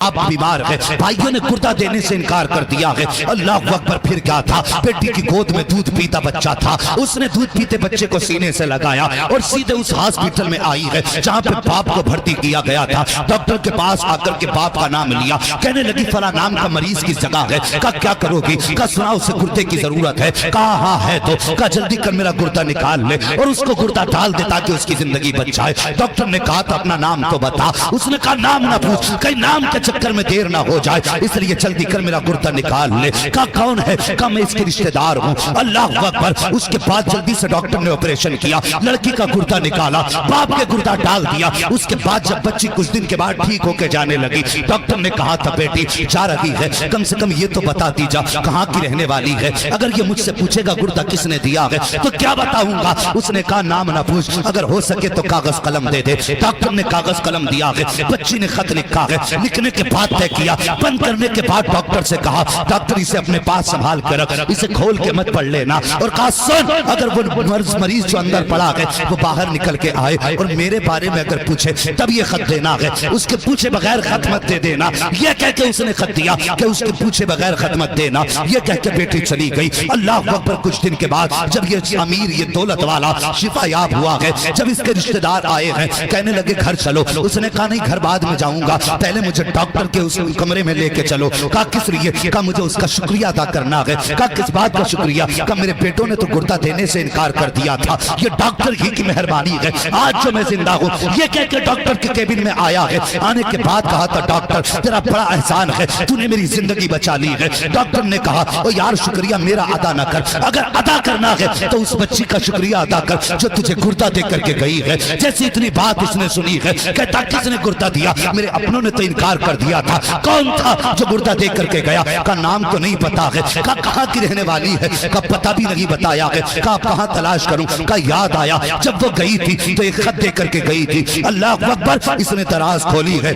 आप बीमार है, भाइयों ने गुर्दा देने से इनकार कर दिया है। अल्लाह अकबर। फिर क्या था, बेटी की गोद में दूध पीता बच्चा था, उसने दूध पीते बच्चे को सीने से लगाया और सीधे उस हॉस्पिटल में आई है जहां पे बाप को भर्ती किया गया था। डॉक्टर के पास आकर के बाप का नाम लिया, कहने लगी फला नाम का मरीज की जगह है। का क्या करोगी? का सुना उसे गुर्दे की जरूरत है। कहा हाँ है तो का जल्दी कर मेरा गुर्दा निकाल ले और उसको गुर्दा डाल दे ताकि उसकी जिंदगी बच जाए। डॉक्टर ने कहा था अपना नाम तो बता, उसने कहा नाम ना पूछ, कहीं नाम के चक्कर में देर ना हो जाए, इसलिए जल्दी कर मेरा गुर्दा निकाल ले। कहा कौन है? कहा मैं इसके रिश्तेदार हूँ। अल्लाह अकबर। उसके बाद जल्दी से डॉक्टर ने ऑपरेशन किया, लड़की का गुर्दा निकाला, बाप के गुर्दा डाल दिया। उसके बाद जब बच्ची कुछ दिन के बाद ठीक होकर जाने लगी, डॉक्टर ने कहा था बेटी जा रही है, कम से कम ये तो बता दी जा कहाँ की रहने वाली है। अगर ये मुझसे पूछेगा गुर्दा किसने दिया है तो क्या बताऊंगा? उसने कहा नाम ना पूछ, अगर हो सके तो कागज कलम दे दे। डॉक्टर ने कागज कलम दिया है, बच्ची ने खत लिखा है, लिखने के बाद तय किया, बंद करने के बाद डॉक्टर से कहा डॉक्टर इसे अपने पास संभाल कर रख, इसे खोल के मत पढ़ लेना। और कहा सुन, अगर वो मरीज जो अंदर पड़ा है वो बाहर निकल के आए और मेरे बारे में अगर पूछे तब ये खत देना है, उसके पूछे बगैर खत मत दे देना। ये कह के उसने खत दिया कि उसके पूछे बगैर खत मत देना। ये कह के बेटी चली गई। अल्लाह अकबर। कुछ दिन के बाद जब ये अमीर ये दौलत वाला शिफा याब हुआ है, जब इसके रिश्तेदार आए हैं, कहने लगे घर चलो। उसने कहा नहीं घर बाद में जाऊंगा, पहले मुझे डॉक्टर के उस कमरे में लेके चलो। कहा किस लिए? कहा मुझे उसका शुक्रिया अदा करना है। कहा किस बात का शुक्रिया? कहा मेरे बेटों ने तो गुर्दा देने से इनकार कर दिया था, ये डॉक्टर ही की मेहरबानी है आज जो मैं जिंदा हूँ। ये कह के डॉक्टर के केबिन में आया है। आने के बाद कहा था डॉक्टर तेरा बड़ा एहसान है, तूने मेरी जिंदगी बचा ली है। डॉक्टर ने कहा ओ यार शुक्रिया मेरा अदा न कर, अगर अदा करना है तो उस बच्ची का शुक्रिया अदा कर जो तुझे गुर्दा दे करके गई है। जैसे इतनी बात इसने सुनी है, कहता किसने गुर्दा दिया? मेरे अपनों ने तो इनकार कर दिया था। कौन था जो गुर्दा दे करके गया? का नाम तो नहीं पता है। का कहाँ की रहने वाली है? का पता भी नहीं बताया है। का कहाँ तलाश करूं? का याद आया जब वो गई थी तो एक खत दे करके गई थी। अल्लाह अकबर। इसने दराज खोली है,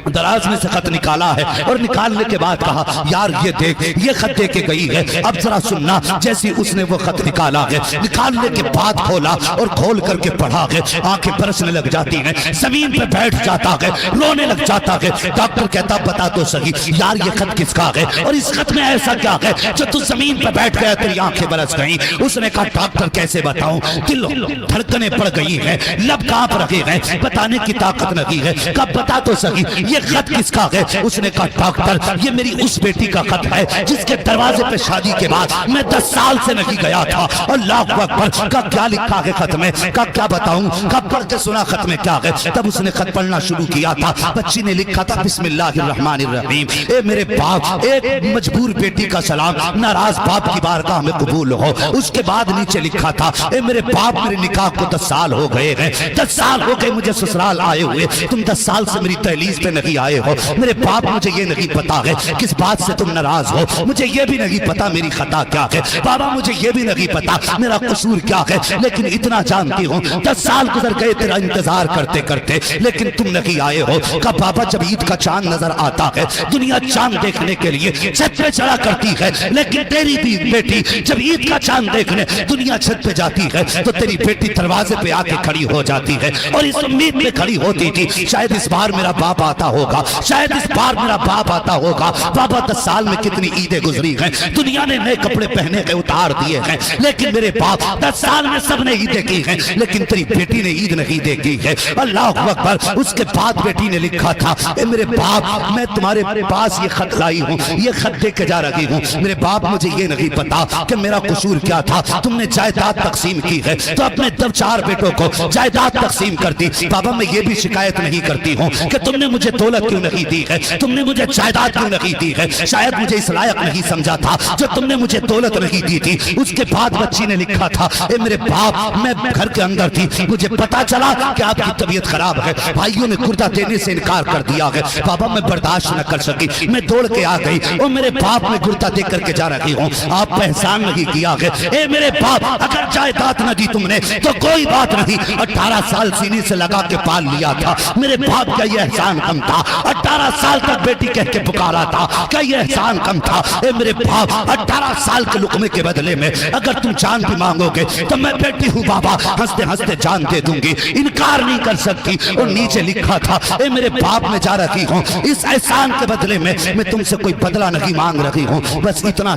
दराज में से खत निकाला है और निकालने के बाद कहा यार ये देख ये खत दे के गई है, अब जरा सुनना। जैसे उसने वो खत निकाला है, निकालने के बाद खोला और खोल करके पढ़ा है, आंखें बरसने लग जाती हैं, जमीन पे बैठ जाता है, रोने लग जाता है। डॉक्टर कहता बता तो सही यार ये खत किसका है और इस खत में ऐसा क्या है जो तू जमीन पे बैठ गया तेरी आंखें बरस गई? उसने कहा डॉक्टर कैसे बताऊं, दिल धड़कने पड़ गई है, लब कांप रहे हैं, बताने की ताकत नहीं है। कब बता तो सही ये खत किसका है? उसने कहा डॉक्टर ये मेरी उस बेटी का खत है जिसके दरवाजे पे शादी के बाद मैं 10 साल से नहीं गया था। अल्लाह अकबर। का क्या लिखा है खत में? का क्या बताऊं? कब पढ़ के सुना खत में क्या है? तब उसने खत पढ़ना शुरू किया था। बच्ची ने लिखा था बिस्मिल्लाहिर्रहमानिर्रहीम, ए मेरे बाप एक मजबूर बेटी का सलाम, नाराज बाप की बारगाह में कबूल हो। उसके बाद नीचे लिखा था ए मेरे बाप मेरे निकाह को 10 साल हो गए हैं, 10 साल हो गए मुझे ससुराल आए हुए, तुम 10 साल से मेरी दहलीज पे नहीं आए हो। मेरे बाप मुझे ये नहीं पता है किस बात से तुम नाराज हो, मुझे ये भी नहीं पता मेरी खता क्या है। बाबा मुझे ये भी नहीं पता मेरा कसूर क्या है, लेकिन इतना जानती हूँ 10 साल गुजर गए तेरा इंतजार करते करते, लेकिन तुम नहीं आए हो। का बाबा जब ईद का चांद नजर आता है दुनिया चांद देखने के लिए छत पे चढ़ा करती है, लेकिन तेरी बेटी जब ईद का चांद देखने दुनिया छत पे जाती है तो तेरी बेटी दरवाजे पे आके खड़ी हो जाती है और इस उम्मीद में खड़ी होती थी शायद इस बार मेरा बाप आता होगा, शायद इस बार मेरा बाप आता होगा। बाबा 10 साल में कितनी ईदें गुजरी हैं, दुनिया ने नए कपड़े पहने के उतार दिए हैं, लेकिन मेरे बाप 10 साल में सबने ईदें की हैं, लेकिन तेरी बेटी ने ईद नहीं देखी है। अल्लाह अकबर। उसके बाद बेटी ने लिखा था ए मेरे बाप मैं तुम्हारे पास ये खत लाई हूँ, ये खत दे के जा रही हूँ। मेरे बाप मुझे ये नहीं पता कि मेरा कसूर क्या था, तुमने जायदाद तकसीम की है तो अपने 4 बेटों को जायदाद तकसीम कर दी। बाबा मैं ये भी शिकायत नहीं करती हूँ कि तुमने मुझे दौलत क्यों नहीं दी है, तुमने मुझे जायदाद क्यों नहीं दी है, शायद मुझे इस लायक नहीं समझा था जो तुमने मुझे दौलत नहीं दी थी। उसके बाद बच्ची ने लिखा था ए मेरे बाप मैं घर के अंदर थी, मुझे पता चला कि आपकी तबीयत खराब है, भाइयों ने गुर्दा देने से इनकार कर दिया है। बाबा मैं बर्दाश्त न कर सकी, मैं दौड़ के आ गई और मेरे बाप ने गुर्दा दे करके जा रही हूँ, आप एहसान नहीं किया है। ए मेरे बाप अगर जायदाद न दी तुमने तो कोई बात नहीं, 18 साल सीने से लगा के पाल लिया था, मेरे बाप का ये एहसान कम था, 18 साल तक बेटी कह के पुकारा था, क्या ये एहसान कम था? ए मेरे बाप 18 साल के लुकमे के बदले में अगर तुम जान भी मांगोगे तो मैं बेटी हूँ बाबा, हंसते हंसते जान दे दूंगी, इनकार नहीं कर सकती। और नीचे लिखा था ए मेरे बाप मैं जा रही हूँ ہوں، اس احسان کے بدلے میں تم سے کوئی بدلہ نہیں مانگ رہی ہوں، بس اتنا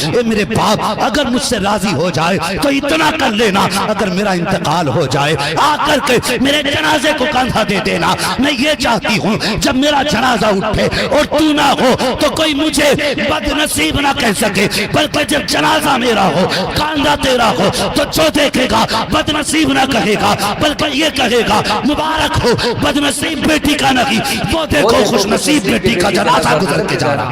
اے میرے باپ اگر مجھ سے راضی ہو جائے تو اتنا کر لینا، اگر میرا انتقال ہو جائے آ کر کے میرے جنازے کو کندھا دے دینا۔ میں یہ چاہتی ہوں جب میرا جنازہ اٹھے اور تو نہ ہو تو کوئی مجھے بد نصیب نہ کہہ سکے، بلکہ جب جنازہ میرا ہو کاندھا تیرا ہو تو جو دیکھے گا بد نصیب نہ کہے گا، بلکہ یہ کہے گا مبارک ہو بد نصیب بیٹی کا نہیں، وہ دیکھو خوش نصیب بیٹی کا جنازہ گزر کے جا رہا ہے۔